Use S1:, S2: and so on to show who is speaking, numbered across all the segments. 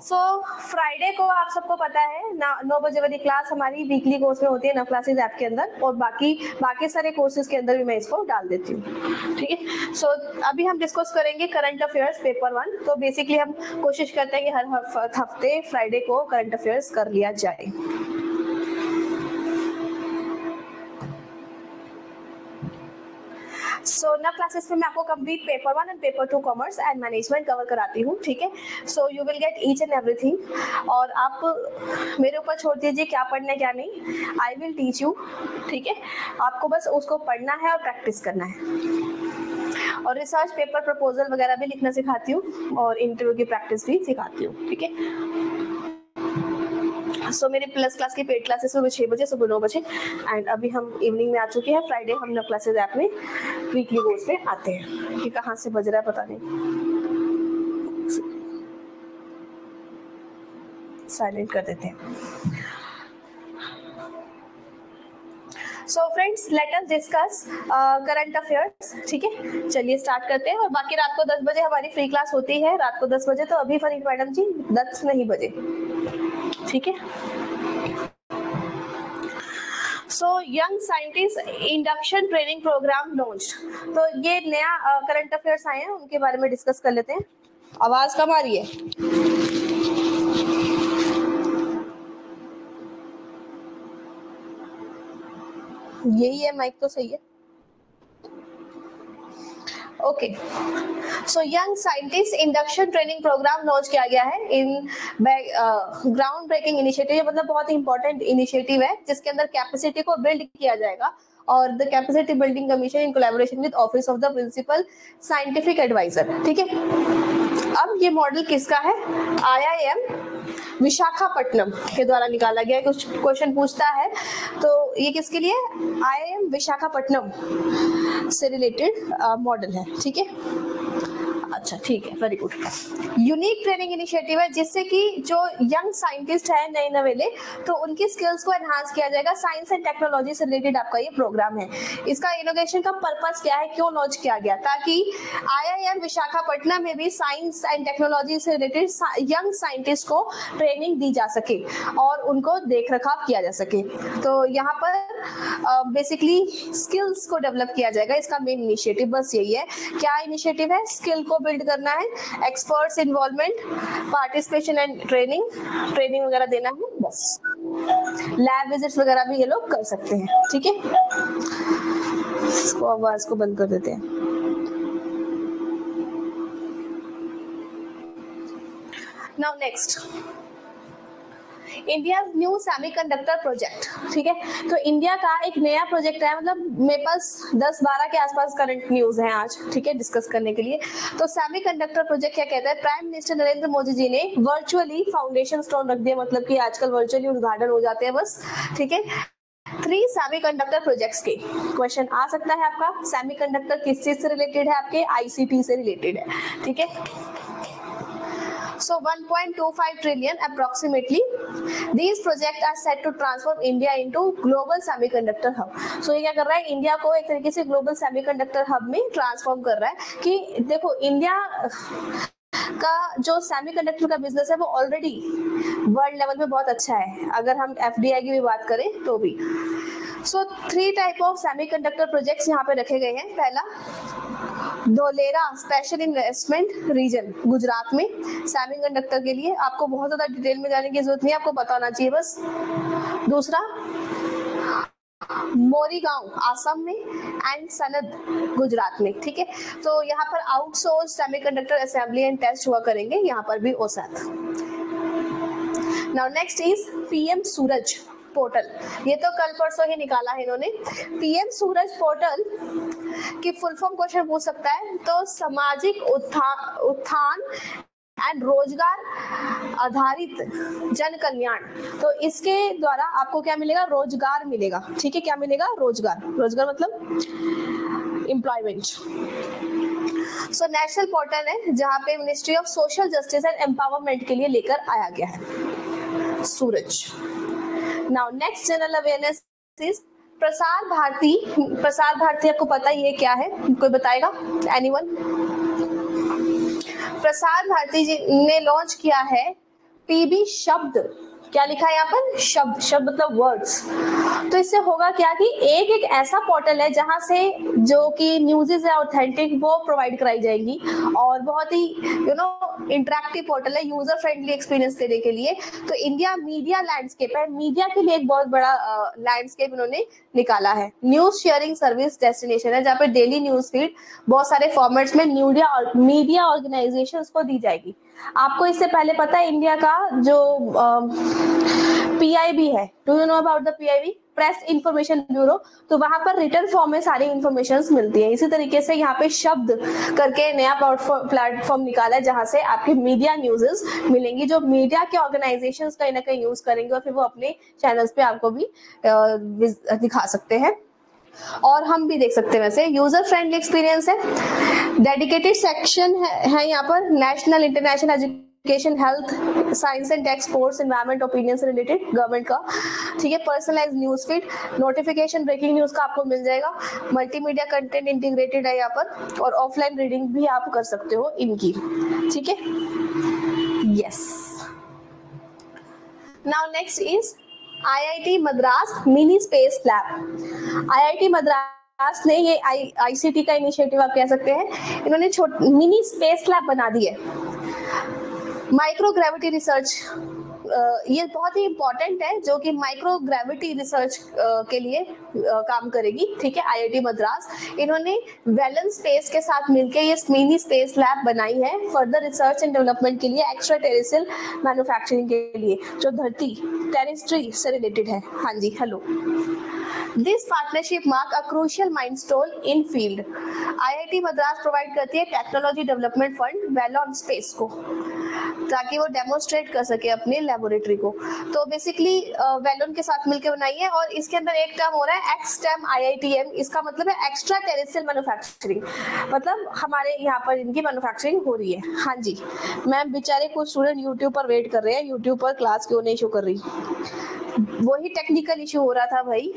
S1: So Friday को आप सबको पता है 9 बजे वाली क्लास हमारी वीकली कोर्स में होती है, 9 क्लासेस ऐप के अंदर, और बाकी सारे कोर्सेज के अंदर भी मैं इसको डाल देती हूँ, ठीक है। सो अभी हम डिस्कस करेंगे करंट अफेयर्स पेपर 1। तो बेसिकली हम कोशिश करते हैं कि हर हफ्ते फ्राइडे को करंट अफेयर्स कर लिया जाए। सो 9 क्लासेस में मैं आपको complete paper 1 and paper 2 commerce and management cover कराती हूँ, ठीक है। So you will get each and everything, और आप मेरे ऊपर छोड़ दीजिए क्या पढ़ना है क्या नहीं। आई विल टीच यू, ठीक है। आपको बस उसको पढ़ना है और प्रैक्टिस करना है, और रिसर्च पेपर प्रपोजल वगैरह भी लिखना सिखाती हूँ, और इंटरव्यू की प्रैक्टिस भी सिखाती हूँ, ठीक है। सो मेरे प्लस क्लास की पेड क्लासेस सुबह 6 बजे, सुबह 9 बजे, एंड अभी हम इवनिंग में आ चुके हैं। फ्राइडे हम 9 क्लासेस ऐप में वीकली कोर्स में आते हैं। कि कहाँ से बज रहा है पता नहीं, साइलेंट कर देते हैं। So friends, let us discuss current affairs, ठीक है। चलिए स्टार्ट करते हैं। और बाकी रात को 10 बजे हमारी फ्री क्लास होती है, रात को 10 बजे। तो अभी फरीद मैडम जी 10 नहीं बजे, ठीक है। So young scientist induction training program launched. तो ये नया करंट अफेयर्स आए हैं, उनके बारे में डिस्कस कर लेते हैं। आवाज कम आ रही है? यही है, माइक तो सही है। Okay, so young scientist induction training program launch किया गया है इन ग्राउंड ब्रेकिंग इनिशिएटिव। मतलब बहुत ही इंपॉर्टेंट इनिशिएटिव है, जिसके अंदर कैपेसिटी को बिल्ड किया जाएगा, और the capacity building commission in collaboration with office of the principal scientific adviser, ठीक है। अब ये मॉडल किसका है? IIM विशाखापट्टनम के द्वारा निकाला गया। कुछ क्वेश्चन पूछता है तो ये किसके लिए? IIM विशाखापट्टनम से रिलेटेड मॉडल है, ठीक है। अच्छा, ठीक है, very good. Unique training initiative है, जिससे कि जो यंग साइंटिस्ट है नए नवेले, तो उनकी स्किल्स को एनहांस किया जाएगा। साइंस एंड टेक्नोलॉजी से रिलेटेड आपका ये प्रोग्राम है। इसका इनोवेशन का पर्पस क्या है, क्यों लॉन्च किया गया? ताकि IIM विशाखापट्टनम में भी साइंस एंड टेक्नोलॉजी से रिलेटेड यंग साइंटिस्ट को ट्रेनिंग दी जा सके और उनको देख रखाव किया जा सके। तो यहाँ पर बेसिकली स्किल्स को डेवलप किया जाएगा। इसका मेन इनिशिएटिव बस यही है। क्या इनिशिएटिव है? स्किल को बिल्ड करना है, experts involvement, participation and training वगैरह देना है, बस। लैब विजिट्स वगैरह भी ये लोग कर सकते हैं, ठीक है। इसको आवाज को बंद कर देते हैं। Now next, India new semiconductor project, ठीक है। तो इंडिया का एक नया प्रोजेक्ट है। मतलब मेरे पास 10-12 के आसपास करंट न्यूज है आज, ठीक है, डिस्कस करने के लिए। तो सेमीकंडक्टर प्रोजेक्ट क्या कहता है? प्राइम मिनिस्टर नरेंद्र मोदी जी ने वर्चुअली फाउंडेशन स्टोन रख दिया। मतलब कि आजकल वर्चुअली उद्घाटन हो जाते हैं बस, ठीक है। 3 सेमीकंडक्टर प्रोजेक्ट्स के क्वेश्चन आ सकता है आपका। सेमीकंडक्टर किस चीज से रिलेटेड है? आपके ICT से रिलेटेड है, ठीक है। So 1.25 trillion approximately. These projects are set to transform India into global semiconductor hub. So ये क्या कर रहा है? इंडिया को एक तरीके से ग्लोबल सेमीकंडक्टर हब में ट्रांसफॉर्म कर रहा है। कि देखो, इंडिया का जो सेमीकंडक्टर का बिजनेस है वो ऑलरेडी वर्ल्ड लेवल पे बहुत अच्छा है, अगर हम FDI की भी बात करें तो भी। सो 3 टाइप ऑफ सेमीकंडक्टर प्रोजेक्ट्स यहाँ पे रखे गए हैं। पहला, Dholera special investment region Gujarat में सेमीकंडक्टर के लिए। आपको बहुत ज्यादा डिटेल में जाने की जरूरत नहीं है, आपको पता होना चाहिए बस। दूसरा, मोरीगांव आसम में एंड सनद गुजरात में, ठीक है। तो यहाँ पर outsource semiconductor assembly and test हुआ करेंगे, यहाँ पर भी OSAT। Now next is PM Suraj portal. ये तो कल परसों ही निकाला है इन्होंने। PM सूरज पोर्टल की फुल फॉर्म क्वेश्चन पूछ सकता है। तो सामाजिक उत्थान एंड रोजगार आधारित जन कल्याण। तो इसके द्वारा आपको क्या मिलेगा? रोजगार मिलेगा, ठीक है। क्या मिलेगा? रोजगार। रोजगार मतलब एम्प्लॉयमेंट। सो नेशनल पोर्टल है, जहां पे ministry of social justice and empowerment के लिए लेकर आया गया है Suraj. Now next general awareness is Prasar Bharati. Prasar Bharati आपको पता ही है क्या है? कोई बताएगा? एनीवन? प्रसार भारती जी ने लॉन्च किया है पीबी शब्द। क्या लिखा है यहाँ पर? शब्द। शब्द मतलब वर्ड्स। तो इससे होगा क्या कि एक ऐसा पोर्टल है जहां से जो कि न्यूज़ेस है ऑथेंटिक वो प्रोवाइड कराई जाएंगी और बहुत ही इंटरेक्टिव पोर्टल है यूजर फ्रेंडली एक्सपीरियंस देने के लिए। तो इंडिया मीडिया लैंडस्केप है, मीडिया के लिए एक बहुत बड़ा लैंडस्केप इन्होंने निकाला है। न्यूज शेयरिंग सर्विस डेस्टिनेशन है जहाँ पे डेली न्यूज फीड बहुत सारे फॉर्मेट्स में मीडिया ऑर्गेनाइजेशंस को दी जाएगी। आपको इससे पहले पता है इंडिया का जो पीआईबी है, do you know about the PIB? Press information bureau. तो वहां पर रिटर्न फॉर्म में सारी इंफॉर्मेशन मिलती है। इसी तरीके से यहाँ पे शब्द करके नया प्लेटफॉर्म निकाला है जहां से आपकी मीडिया न्यूज़ेस मिलेंगी जो मीडिया के ऑर्गेनाइजेशंस कहीं ना कहीं यूज करेंगे और फिर वो अपने चैनल्स पे आपको भी दिखा सकते हैं और हम भी देख सकते हैं। वैसे यूजर फ्रेंडली एक्सपीरियंस है। डेडिकेटेड सेक्शन है यहाँ पर national international education health science and tech sports environment opinion से रिलेटेड गवर्नमेंट का। ठीक है। Personalise news feed, notification breaking news का आपको मिल जाएगा। मल्टीमीडिया कंटेंट इंटीग्रेटेड है यहाँ पर और ऑफलाइन रीडिंग भी आप कर सकते हो इनकी। ठीक है। Yes. Now next is IIT Madras mini space lab. IIT Madras ने ये ICT का इनिशिएटिव आप कह सकते हैं, इन्होंने मिनी स्पेस लैब बना दी है। माइक्रोग्रेविटी रिसर्च ये बहुत ही इंपॉर्टेंट है जो कि माइक्रोग्रेविटी रिसर्च के लिए काम करेगी। ठीक है। IIT मद्रास इन्होंने वेलन स्पेस के साथ मिलकर ये मिनी स्पेस लैब बनाई है फर्दर रिसर्च एंड डेवलपमेंट के लिए, एक्स्ट्रा टेरेस्ट्रियल मैन्युफैक्चरिंग के लिए जो धरती टेरेस्ट्री से रिलेटेड है। हाँ जी, hello. This partnership mark a crucial milestone in field. IIT Madras provide करती है टेक्नोलॉजी डेवलपमेंट फंड वेलॉन स्पेस को ताकि वो डेमोन्स्ट्रेट कर सके अपने लेबोरेटरी को। तो बेसिकली वेलॉन के साथ मिलकर बनाई है और इसके अंदर एक टर्म हो रहा है एक्सटेम IITM। इसका मतलब है एक्स्ट्रा टेरेस्ट्रियल मैन्युफैक्चरिंग, मतलब हमारे यहाँ पर इनकी मैन्युफैक्चरिंग हो रही है। हाँ जी। मैम बेचारे कुछ स्टूडेंट यूट्यूब पर वेट कर रहे हैं, यूट्यूब पर क्लास क्यों नहीं शो कर रही? वही टेक्निकल इशू हो रहा था भाई,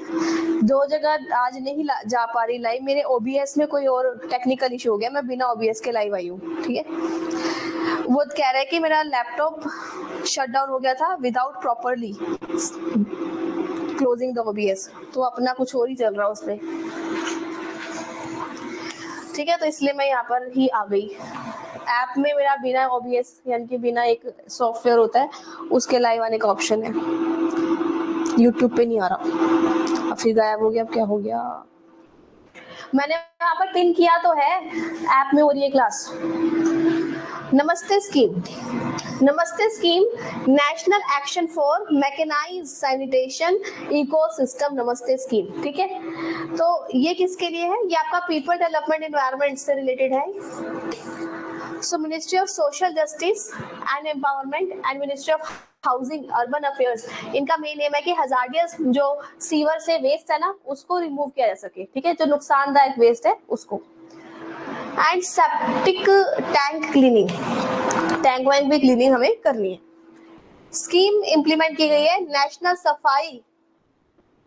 S1: 2 जगह आज नहीं जा पा रही लाइव। मेरे OBS में कोई और टेक्निकल इशू हो गया, मैं बिना OBS के लाइव आई हूँ। ठीक है। वो कह रहा है कि मेरा लैपटॉप शट डाउन हो गया था without properly closing the OBS, तो अपना कुछ और ही चल रहा उसमें। ठीक है। तो इसलिए मैं यहाँ पर ही आ गई। ऐप में मेरा बिना OBS यानी कि बिना एक सॉफ्टवेयर होता है उसके लाइव आने का ऑप्शन है, यूट्यूब पे नहीं आ रहा। अब फिर गायब हो गया, अब क्या हो गया? मैंने वहां पर पिन किया तो है, ऐप में हो रही है class. Namaste scheme. Namaste scheme national action for mechanised sanitation ecosystem Namaste scheme. ठीक है। तो ये किसके लिए है? ये आपका पीपल डेवलपमेंट एनवायरनमेंट से रिलेटेड है। So ministry of social justice and empowerment and ministry of housing urban affairs, इनका मेन एम है कि हजार्डियस जो सीवर से वेस्ट है ना उसको रिमूव किया जा सके। ठीक है। जो नुकसानदायक वेस्ट है उसको। And septic tank cleaning, tank वैंक भी क्लीनिंग हमें करनी है। स्कीम इंप्लीमेंट की गई है नेशनल सफाई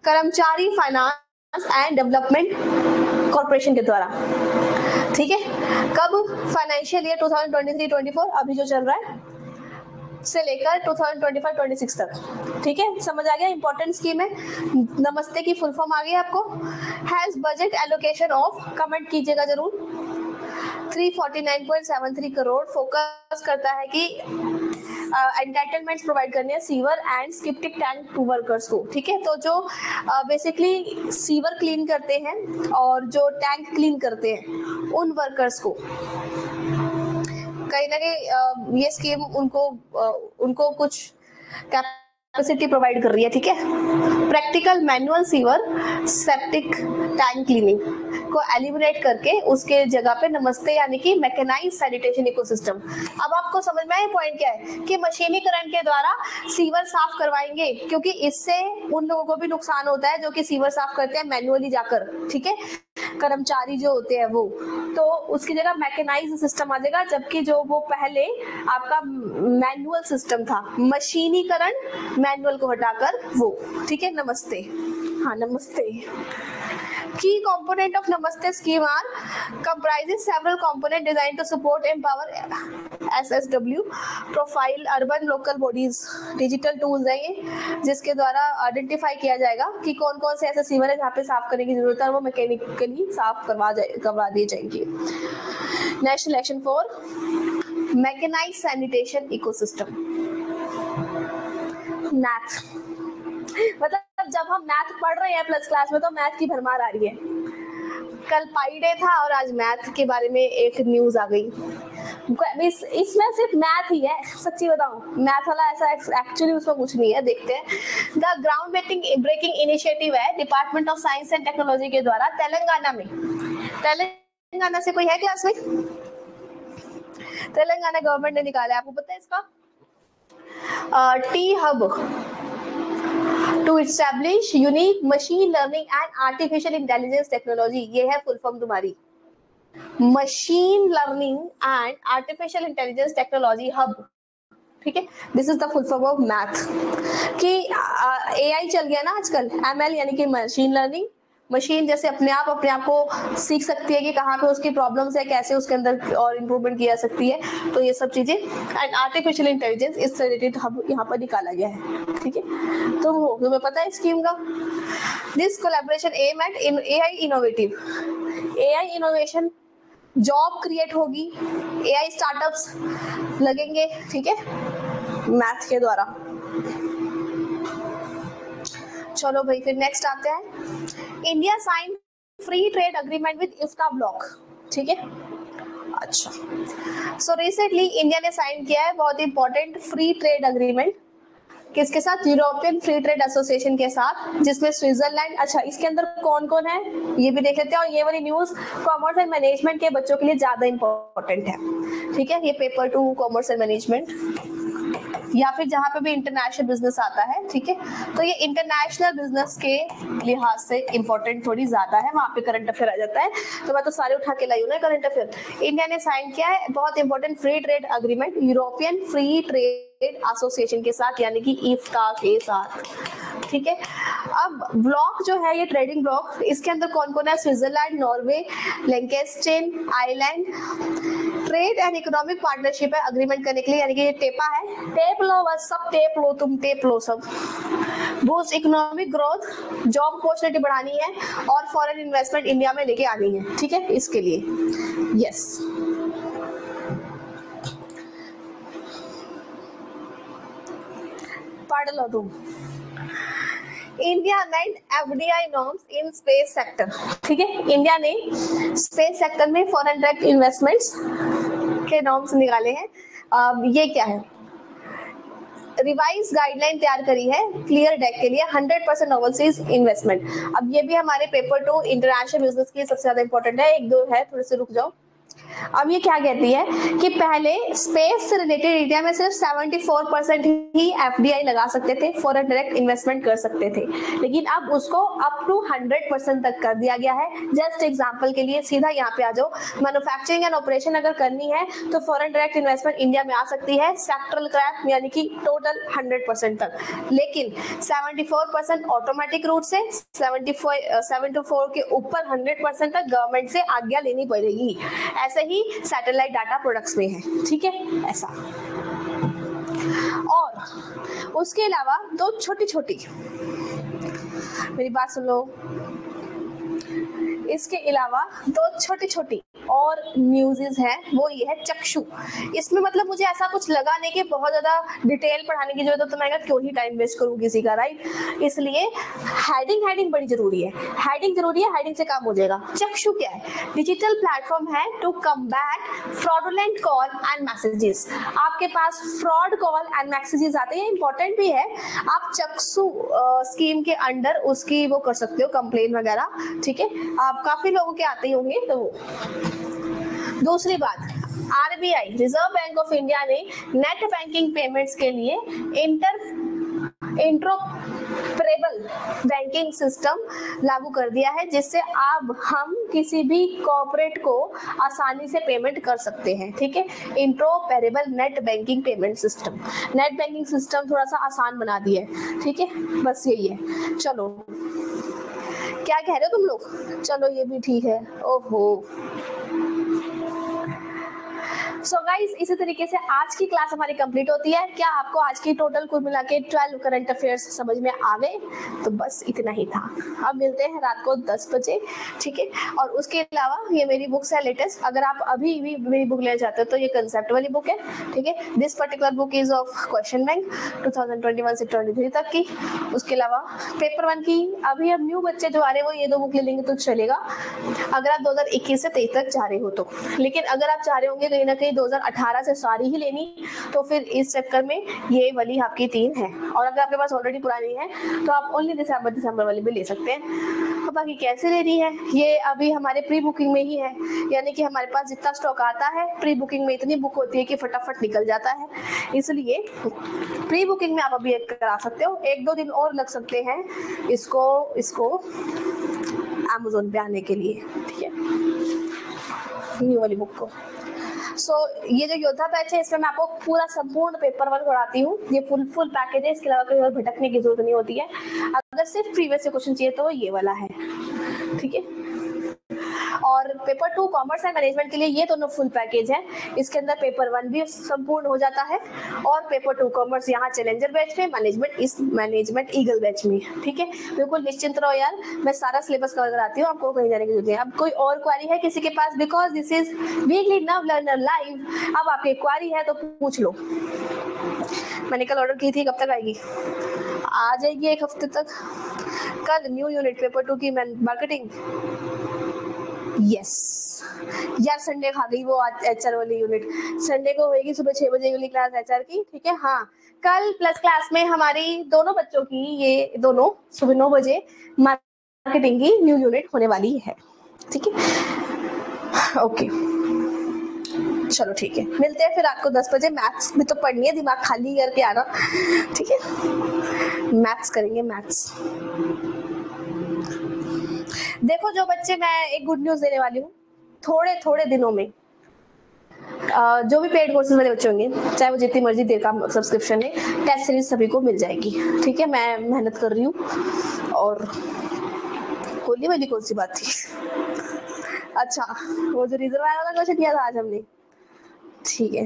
S1: कर्मचारी फाइनेंस एंड डेवलपमेंट कॉर्पोरेशन के द्वारा। ठीक है। कब? फाइनेंशियल ईयर 2023-24 अभी जो चल रहा है से लेकर 2025-26 तक। ठीक है। समझ आ गया? इंपॉर्टेंट स्कीम है। नमस्ते की फुल फॉर्म आ गई आपको। Has budget allocation of, comment कीजिएगा जरूर, 349.73 करोड़। फोकस करता है कि एंटाइटलमेंट्स प्रोवाइड करने हैं sewer and septic tank to workers को। ठीक है। तो जो बेसिकली सीवर क्लीन करते हैं और जो टैंक क्लीन करते हैं उन वर्कर्स को कहीं ना कहीं ये स्कीम उनको कुछ कैपेसिटी प्रोवाइड कर रही है। ठीक है। Practical manual sewer septic tank cleaning को एलिमिनेट करके उसके जगह पे नमस्ते यानी कि मैकेनाइज्ड सैनिटेशन इकोसिस्टम। अब आपको समझ में आया पॉइंट क्या है कि मशीनीकरण के द्वारा सीवर साफ करवाएंगे, क्योंकि इससे उन लोगों को भी नुकसान होता है जो कि सीवर साफ करते हैं मैनुअली जाकर। ठीक है। कर्मचारी जो होते हैं वो, तो उसकी जगह मैकेनाइज्ड सिस्टम आ जाएगा, जबकि जो वो पहले आपका मैनुअल सिस्टम था, मशीनीकरण मैनुअल को हटाकर वो। ठीक है। नमस्ते। हाँ नमस्ते। Key component of Namaste scheme are comprises several components designed to support empower SSW profile urban local bodies. Digital tools है ये जिसके द्वारा आइडेंटिफाई किया जाएगा कि कौन कौन से ऐसे सीवर है जहाँ पे साफ करने की जरूरत है, वो मैकेनिकली साफ करवा दिए जाएंगे. National action for mechanised sanitation ecosystem. MAITH मतलब जब हम मैथ पढ़ रहे हैं प्लस क्लास में तो मैथ की भरमार आ रही है. कल पाई डे था और आज मैथ के बारे में एक न्यूज आ गई. इसमें सिर्फ मैथ ही है, सच्ची बताऊं मैथ वाला ऐसा एक्चुअली उसमें कुछ नहीं है. देखते हैं. द ग्राउंड ब्रेकिंग इनिशिएटिव है department of science and technology के द्वारा तेलंगाना में. तेलंगाना से कोई है क्लास में? तेलंगाना गवर्नमेंट ने निकाला है, आपको पता है इसका? T hub to establish unique machine learning and artificial intelligence technology. ये है फुल फॉर्म तुम्हारी, machine learning and artificial intelligence technology hub. ठीक है, this is the full form of MAITH. कि एआई चल गया ना आजकल, एमएल यानी कि मशीन लर्निंग. मशीन जैसे अपने आप को सीख सकती है कि कहाँ पे उसकी प्रॉब्लम्स है, कैसे उसके अंदर और इम्प्रूवमेंट किया सकती है. तो ये सब चीजें एंड आर्टिफिशियल इंटेलिजेंस इस रिलेटेड हब यहाँ पर निकाला गया है. ठीक है, तो तुम्हें पता है स्कीम का. This collaboration aim at AI innovative. AI innovation, job create होगी, एआई स्टार्टअप्स लगेंगे. ठीक है, मैथ के द्वारा. चलो भाई फिर नेक्स्ट आते हैं. India sign free trade agreement with EFTA block. ठीक है, अच्छा. सो रिसेंटली इंडिया ने साइन किया है बहुत इंपॉर्टेंट फ्री ट्रेड अग्रीमेंट. किसके साथ? यूरोपियन फ्री ट्रेड एसोसिएशन के साथ, जिसमें स्विट्जरलैंड. अच्छा, इसके अंदर कौन कौन है ये भी देख लेते हैं. और ये वाली न्यूज कॉमर्स एंड मैनेजमेंट के बच्चों के लिए ज्यादा इंपॉर्टेंट है. ठीक है, ये पेपर 2 कॉमर्स एंड मैनेजमेंट या फिर जहां पे भी इंटरनेशनल बिजनेस आता है. ठीक है, तो ये इंटरनेशनल बिजनेस के लिहाज से इंपॉर्टेंट थोड़ी ज्यादा है. वहां पे करंट अफेयर आ जाता है, तो मैं तो सारे उठा के लाई हूँ ना करंट अफेयर. इंडिया ने साइन किया है बहुत important free trade agreement European free trade association के साथ, यानी कि इफ्ता के साथ. ठीक है, अब ब्लॉक जो है ये ट्रेडिंग ब्लॉक, इसके अंदर कौन कौन है? Switzerland, Norway, Liechtenstein island. Trade and economic partnership है अग्रीमेंट करने के लिए, यानी कि ये टेपा है. टेप लो बस, सब टेप लो, तुम टेप लो सब. Boost economic growth, job opportunity बढ़ानी है और फॉरेन इन्वेस्टमेंट इंडिया में लेके आनी है. ठीक है, इसके लिए यस. पढ़ लो तुम. India meant FDI norms in space sector. ठीक है, इंडिया ने स्पेस सेक्टर में फॉरेन डायरेक्ट इन्वेस्टमेंट्स के नॉर्म्स निकाले हैं. ये क्या है? रिवाइज गाइडलाइन तैयार करी है क्लियर डेक के लिए 100% ओवरसीज इन्वेस्टमेंट. अब ये भी हमारे पेपर 2 इंटरनेशनल बिजनेस के लिए सबसे ज्यादा इंपॉर्टेंट है. एक दो है, थोड़े से रुक जाओ. अब ये क्या कहती है कि पहले स्पेस से रिलेटेड इंडिया में सिर्फ 74% ही एफडीआई लगा सकते थे, फॉरेन डायरेक्ट इन्वेस्टमेंट कर सकते थे, लेकिन अब उसको अप टू 100% तक कर दिया गया है. जस्ट एग्जांपल के लिए सीधा यहाँ पे आ जाओ. मैन्युफैक्चरिंग एंड ऑपरेशन अगर करनी है तो फॉरेन डायरेक्ट इन्वेस्टमेंट इंडिया में आ सकती है सेक्टरल क्रैप यानी कि टोटल 100% तक, लेकिन 74% ऑटोमेटिक रूट से 74 के ऊपर 100% तक गवर्नमेंट से आज्ञा लेनी पड़ेगी. ऐसे ही सैटेलाइट डाटा प्रोडक्ट्स में है. ठीक है, ऐसा. और उसके अलावा दो छोटी छोटी, मेरी बात सुन लो, इसके अलावा दो छोटी छोटी और न्यूज़ है, वो ये है चक्षु. इसमें मतलब मुझे ऐसा कुछ लगा नहीं कि बहुत ज्यादा डिटेल पढ़ाने की जरूरत है, तो मैं क्यों ही टाइम वेस्ट करूं किसी का, राइट. इसलिए हेडिंग बड़ी जरूरी है. हेडिंग जरूरी है, हेडिंग से काम हो जाएगा. चक्षु क्या है? डिजिटल प्लेटफॉर्म है to combat fraudulent call and messages. आपके पास फ्रॉड कॉल एंड मैसेजेस आते हैं, इंपॉर्टेंट भी है. आप चक्षु स्कीम के अंडर उसकी वो कर सकते हो, कंप्लेन वगैरह. ठीक है, आप काफी लोगों के आते ही होंगे. तो दूसरी बात, RBI reserve bank of India ने नेट बैंकिंग पेमेंट्स के लिए इंटरऑपरेबल बैंकिंग सिस्टम लागू कर दिया है, जिससे अब हम किसी भी कॉर्पोरेट को आसानी से पेमेंट कर सकते हैं. ठीक है, interoperable net banking payment system. Net banking system थोड़ा सा आसान बना दिया है. ठीक है, बस यही है. चलो, क्या कह रहे हो तुम लोग? चलो ये भी ठीक है। ओहो सो गाइस, इसी तरीके से आज की क्लास हमारी कंप्लीट होती है। क्या आपको आज की टोटल कुल मिला के 12 करंट अफेयर्स समझ में आ गए? तो बस इतना ही था। अब मिलते हैं रात को 10 बजे, ठीक है। और उसके अलावा ये मेरी बुक्स है लेटेस्ट, अगर आप अभी भी मेरी बुक लेना चाहते हो तो ये कंसेप्ट वाली बुक है, ठीक है। This particular book is of question bank 2021 से 23 तक की। उसके अलावा पेपर 1 की अभी अब न्यू बच्चे जो आ रहे हैं वो ये 2 बुक ले लेंगे तो चलेगा, अगर आप 2021 से 23 तक जा रहे हो तो। लेकिन अगर आप चाह रहे होंगे कहीं ना कहीं 2018 से सारी ही लेनी, तो फिर इस चक्कर में ये वाली आपकी 3 है। और अगर आपके पास ऑलरेडी पुरानी है तो आप ओनली दिसंबर वाली भी ले सकते हैं। तो बाकी कैसे लेनी है ये अभी हमारे प्री बुकिंग में ही है, यानी कि हमारे पास जितना स्टॉक आता है प्री बुकिंग में इतनी बुक होती है कि फटाफट निकल जाता है। इसलिए प्री बुकिंग में आप अभी एक करा सकते हो, 1-2 दिन और लग सकते हैं इसको अमेज़न पे आने के लिए, ठीक है, न्यू वाली बुक को। ये जो योद्धा बैच है इसमें मैं आपको पूरा संपूर्ण पेपर 1 पढ़ाती हूँ। ये फुल पैकेज है, इसके अलावा कहीं और भटकने की जरूरत नहीं होती है। अगर सिर्फ प्रीवियस से क्वेश्चन चाहिए तो ये वाला है, ठीक है। और पेपर 2 कॉमर्स एंड मैनेजमेंट के लिए ये दोनों फुल पैकेज है। इसके अंदर पेपर 1 भी संपूर्ण हो जाता है और पेपर 2 कॉमर्स यहाँ चैलेंजर बैच में, मैनेजमेंट ईगल बैच में, ठीक है। बिल्कुल निश्चिंत रहो यार, मैं सारा सिलेबस कवर कराती हूँ, आपको कहीं जाने की जरूरत नहीं है। अब कोई और क्वारी है किसी के पास? बिकॉज दिस इज वीकली नव लर्नर लाइव। अब आपकी क्वारी है तो पूछ लो। मैंने कल ऑर्डर की थी, कब तक आएगी? आ जाएगी 1 हफ्ते तक। कल न्यू यूनिट पेपर 2 की मार्केटिंग, यस यार संडे खा गई वो आज एचआर वाली यूनिट। संडे को होगी सुबह 6 बजे वाली क्लास एचआर की, ठीक है। हाँ, कल प्लस क्लास में हमारी दोनों बच्चों की ये दोनों सुबह 9 बजे मार्केटिंग की न्यू यूनिट होने वाली है, ठीक है। ओके चलो ठीक है, मिलते हैं फिर रात को 10 बजे। मैथ्स भी तो पढ़नी है, दिमाग खाली करके आना, ठीक है। मैथ्स करेंगे, मैथ्स। देखो जो बच्चे, मैं एक गुड न्यूज देने वाली हूँ, थोड़े दिनों में जो भी पेड कोर्सेज वाले बच्चे होंगे, चाहे वो जितनी मर्जी देर का सब्सक्रिप्शन है, टेस्ट सीरीज सभी को मिल जाएगी, ठीक है। मैं मेहनत कर रही हूँ। और कोहली वाली कौन सी बात थी? अच्छा, वो जो रिजर्व वाला क्वेश्चन किया था आज हमने, ठीक है।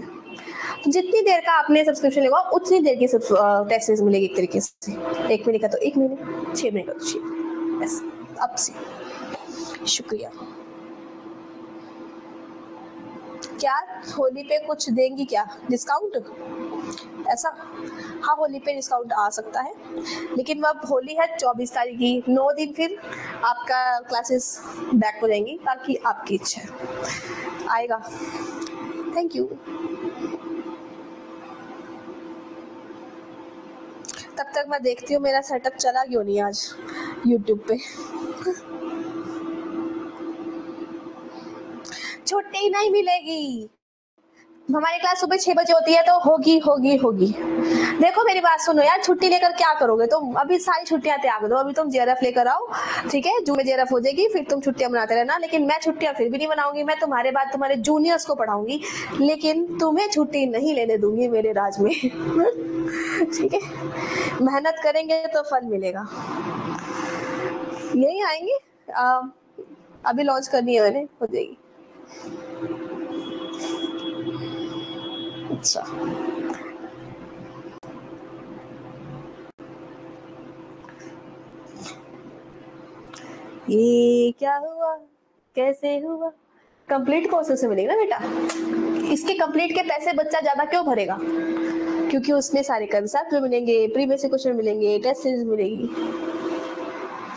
S1: जितनी देर का आपने सब्सक्रिप्शन लेगा उतनी देर की टेस्ट सीरीज मिलेगी एक तरीके से। 1 महीने का तो 1 महीने, 6 महीने का तो 6 महीने, बस। अब से शुक्रिया। क्या होली पे कुछ देंगी क्या डिस्काउंट? ऐसा? हाँ, होली पे डिस्काउंट आ सकता है, लेकिन अब होली है 24 तारीख की, 9 दिन फिर आपका क्लासेस बैक हो जाएंगी, ताकि आपकी इच्छा है आएगा। Thank you. तब तक मैं देखती हूँ मेरा सेटअप चला क्यों नहीं आज यूट्यूब पे। छुट्टी नहीं मिलेगी, हमारी क्लास सुबह 6 बजे होती है तो होगी। देखो मेरी बात सुनो यार, छुट्टी लेकर क्या करोगे तुम? अभी सारी छुट्टियां त्याग दो, अभी तुम जेआरएफ लेकर आओ, ठीक है। जून में जेआरएफ हो जाएगी, फिर तुम छुट्टियां मनाते रहना। लेकिन मैं छुट्टियां फिर भी नहीं मनाऊंगी, मैं तुम्हारे बाद तुम्हारे जूनियर्स को पढ़ाऊंगी, लेकिन तुम्हें छुट्टी नहीं लेने दूंगी मेरे राज में। ठीक है, मेहनत करेंगे तो फल मिलेगा। यही आएंगे, अभी लॉन्च करनी है मैंने, हो जाएगी। अच्छा, ये क्या हुआ, कैसे हुआ? कंप्लीट कोर्सेज से मिलेगा बेटा। इसके कंप्लीट के पैसे बच्चा ज्यादा क्यों भरेगा? क्योंकि उसमें सारे कंसेप्ट मिलेंगे, प्रीवियस क्वेश्चन मिलेंगे, टेस्ट सीरीज मिलेगी।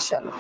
S1: चलो